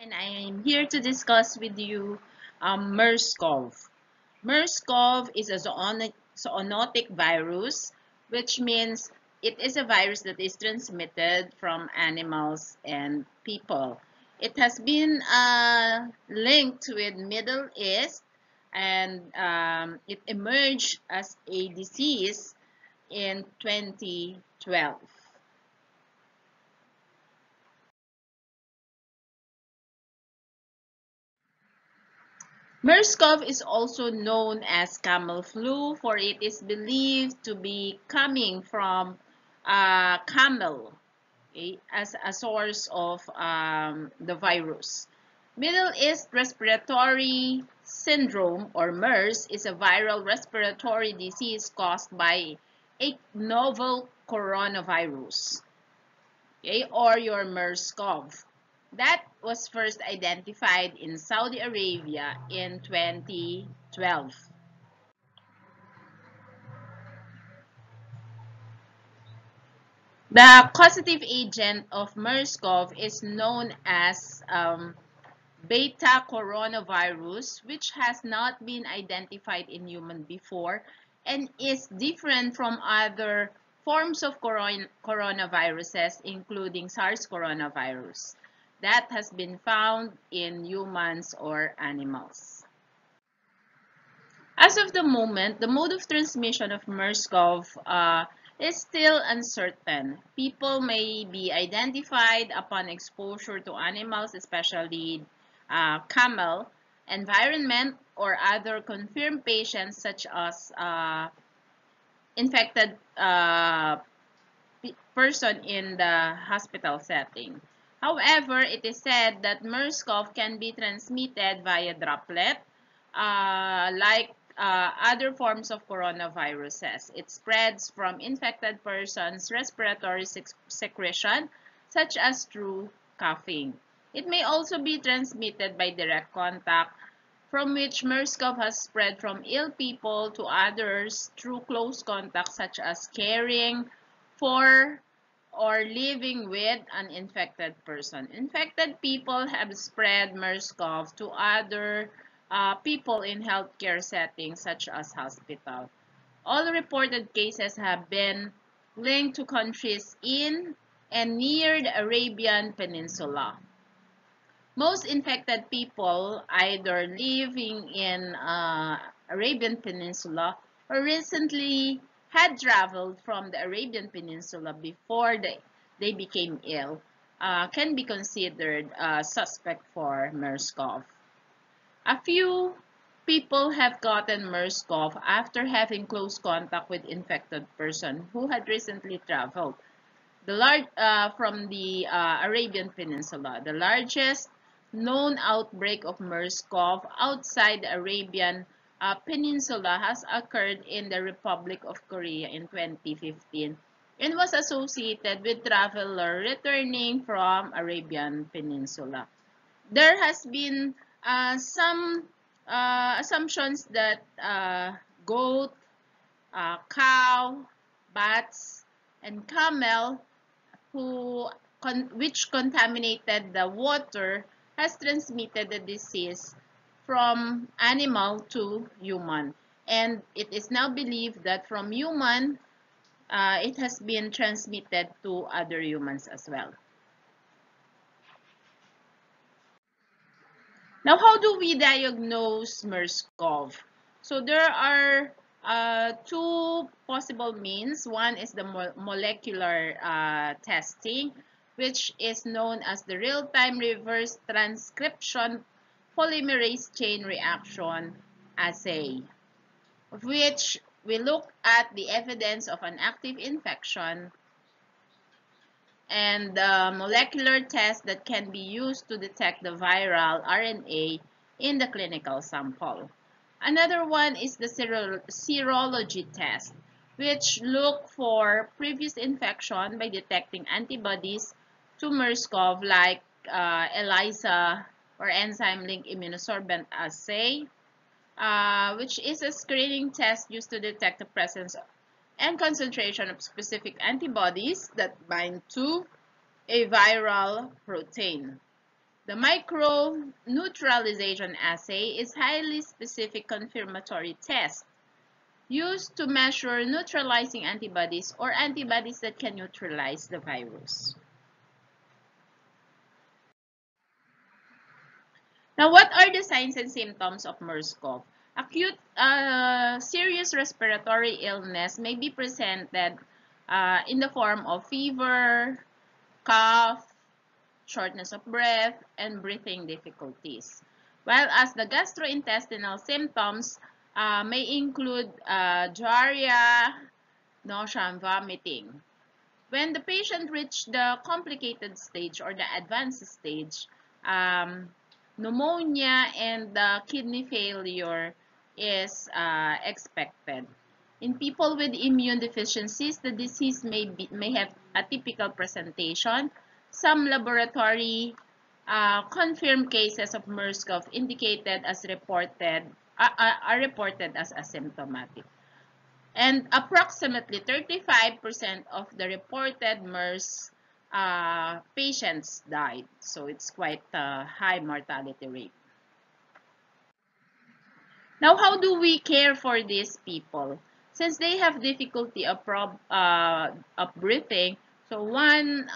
And I am here to discuss with you Merscov. Merscov is a zoonotic virus, which means it is a virus that is transmitted from animals and people. It has been linked with Middle East, and it emerged as a disease in 2012. Merscov is also known as camel flu, for it is believed to be coming from camel, okay, as a source of the virus. Middle East Respiratory Syndrome, or MERS, is a viral respiratory disease caused by a novel coronavirus, okay, or your MERS-CoV. That was first identified in Saudi Arabia in 2012. The causative agent of MERS-CoV is known as beta coronavirus, which has not been identified in human before and is different from other forms of coronaviruses, including SARS coronavirus, that has been found in humans or animals. As of the moment, the mode of transmission of MERS-CoV is still uncertain. People may be identified upon exposure to animals, especially camel, environment, or other confirmed patients such as infected person in the hospital setting. However, it is said that MERS-CoV can be transmitted via droplet, like other forms of coronaviruses. It spreads from infected persons' respiratory secretion, such as through coughing. It may also be transmitted by direct contact, from which MERS-CoV has spread from ill people to others through close contact, such as caring for or living with an infected person. Infected people have spread MERS-CoV to other people in healthcare settings such as hospital. All reported cases have been linked to countries in and near the Arabian Peninsula. Most infected people either living in Arabian Peninsula or recently had traveled from the Arabian Peninsula before they became ill can be considered suspect for MERS-CoV. A few people have gotten MERS-CoV after having close contact with infected person who had recently traveled from the Arabian Peninsula. The largest known outbreak of MERS-CoV outside the Arabian Peninsula has occurred in the Republic of Korea in 2015 and was associated with travelers returning from Arabian Peninsula. There has been some assumptions that goat, cow, bats, and camel which contaminated the water has transmitted the disease from animal to human. And it is now believed that from human, it has been transmitted to other humans as well. Now, how do we diagnose MERS-CoV? So there are two possible means. One is the molecular testing, which is known as the real-time reverse transcription polymerase chain reaction assay, of which we look at the evidence of an active infection and the molecular test that can be used to detect the viral RNA in the clinical sample. Another one is the serology test, which look for previous infection by detecting antibodies to MERS-CoV, like ELISA or enzyme-linked immunosorbent assay, which is a screening test used to detect the presence and concentration of specific antibodies that bind to a viral protein. The microneutralization assay is highly specific confirmatory test used to measure neutralizing antibodies or antibodies that can neutralize the virus. Now, what are the signs and symptoms of Merscov? Acute serious respiratory illness may be presented in the form of fever, cough, shortness of breath, and breathing difficulties. While as the gastrointestinal symptoms may include diarrhea, nausea, and vomiting. When the patient reached the complicated stage or the advanced stage, um, pneumonia and kidney failure is expected. In people with immune deficiencies, the disease may have a typical presentation. Some laboratory confirmed cases of Merscov are reported as asymptomatic. And approximately 35% of the reported MERS patients died. So it's quite a high mortality rate. Now, how do we care for these people? Since they have difficulty of breathing, so one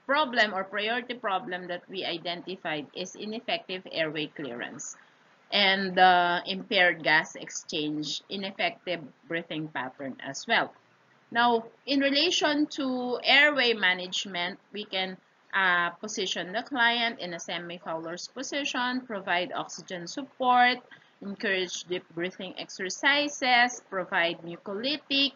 problem or priority problem that we identified is ineffective airway clearance and impaired gas exchange, ineffective breathing pattern as well. Now, in relation to airway management, we can position the client in a semi-Fowler's position, provide oxygen support, encourage deep breathing exercises, provide mucolytic,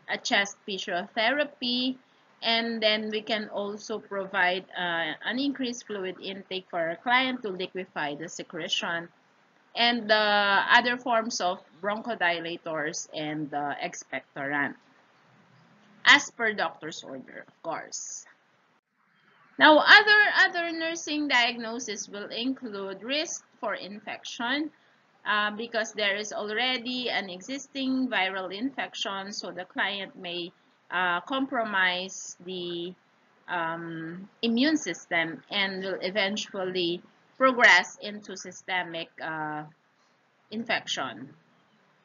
a chest physiotherapy, and then we can also provide an increased fluid intake for our client to liquefy the secretion, and other forms of bronchodilators and expectorant, as per doctor's order, of course. Now, other nursing diagnosis will include risk for infection because there is already an existing viral infection, so the client may compromise the immune system and will eventually progress into systemic infection.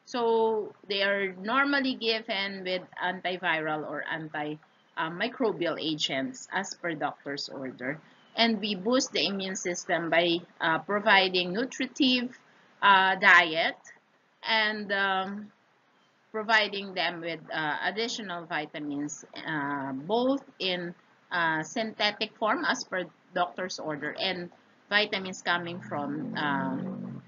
So they are normally given with antiviral or antimicrobial agents as per doctor's order. And we boost the immune system by providing nutritive diet and providing them with additional vitamins, both in synthetic form as per doctor's order and vitamins coming from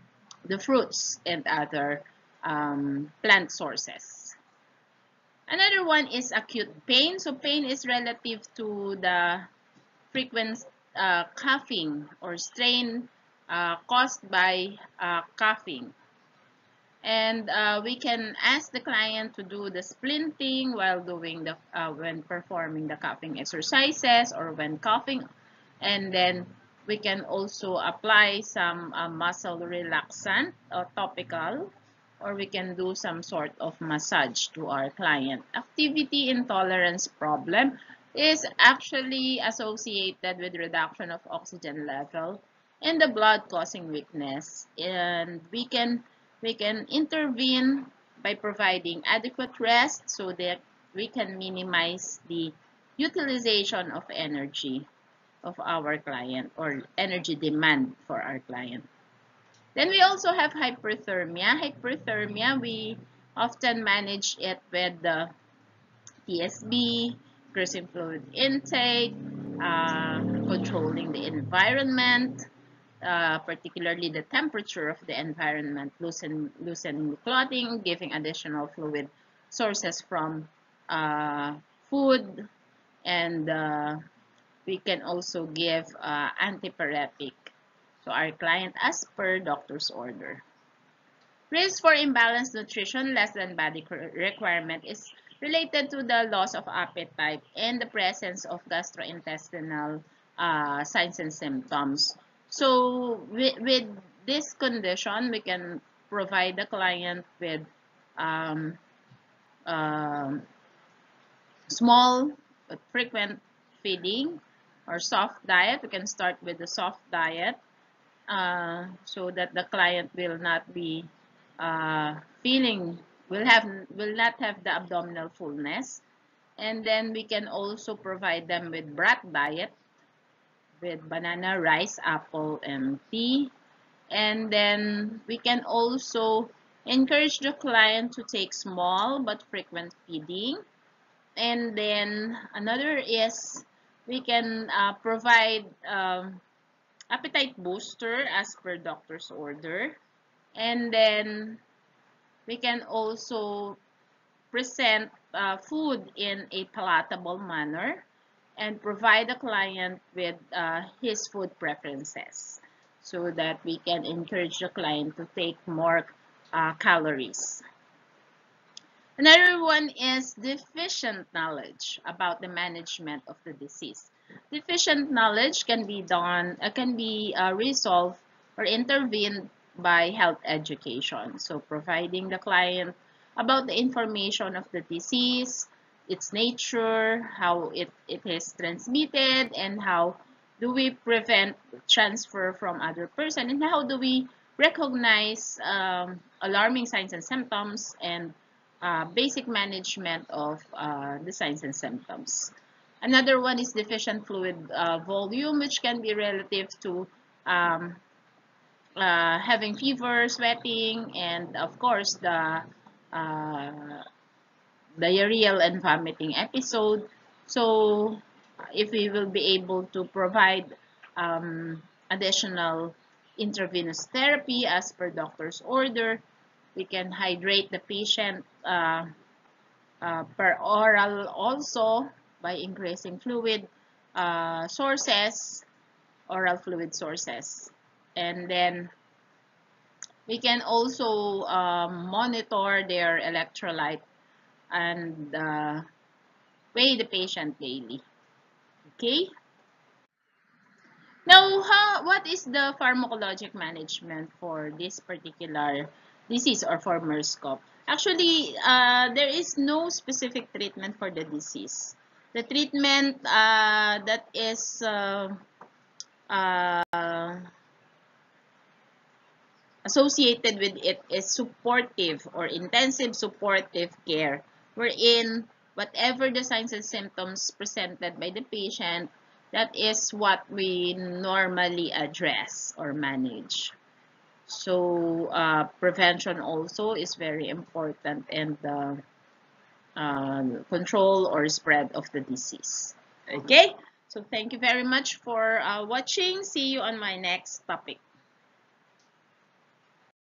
the fruits and other plant sources. Another one is acute pain. So pain is relative to the frequent coughing or strain caused by coughing. And we can ask the client to do the splinting while doing when performing the coughing exercises or when coughing, and then we can also apply some muscle relaxant or topical, or we can do some sort of massage to our client. Activity intolerance problem is actually associated with reduction of oxygen level in the blood, causing weakness, and we can intervene by providing adequate rest so that we can minimize the utilization of energy of our client or energy demand for our client. Then we also have hyperthermia. Hyperthermia, we often manage it with the TSB, increasing fluid intake, controlling the environment, particularly the temperature of the environment, loosening the clotting, giving additional fluid sources from food, and we can also give antipyretic to our client as per doctor's order. Risk for imbalanced nutrition less than body requirement is related to the loss of appetite and the presence of gastrointestinal signs and symptoms. So with this condition, we can provide the client with um, uh, small but frequent feeding, or soft diet. We can start with the soft diet so that the client will not be feeling will not have the abdominal fullness. And then we can also provide them with brat diet with banana, rice, apple, and tea. And then we can also encourage the client to take small but frequent feeding. And then another is we can provide appetite booster as per doctor's order. And then we can also present food in a palatable manner and provide the client with his food preferences so that we can encourage the client to take more calories. Another one is deficient knowledge about the management of the disease. Deficient knowledge can be resolved or intervened by health education. So providing the client about the information of the disease, its nature, how it is transmitted, and how do we prevent transfer from other person, and how do we recognize alarming signs and symptoms, and basic management of the signs and symptoms. Another one is deficient fluid volume, which can be relative to um, having fever, sweating, and of course the diarrheal and vomiting episode. So if we will be able to provide additional intravenous therapy as per doctor's order, we can hydrate the patient per oral also by increasing fluid sources, oral fluid sources. And then we can also monitor their electrolyte and weigh the patient daily. Okay. Now, what is the pharmacologic management for this particular disease or for Merscov? Actually, there is no specific treatment for the disease. The treatment that is uh, associated with it is supportive or intensive supportive care, wherein whatever the signs and symptoms presented by the patient, that is what we normally address or manage. So prevention also is very important, and the control or spread of the disease. Okay, so thank you very much for watching. See you on my next topic.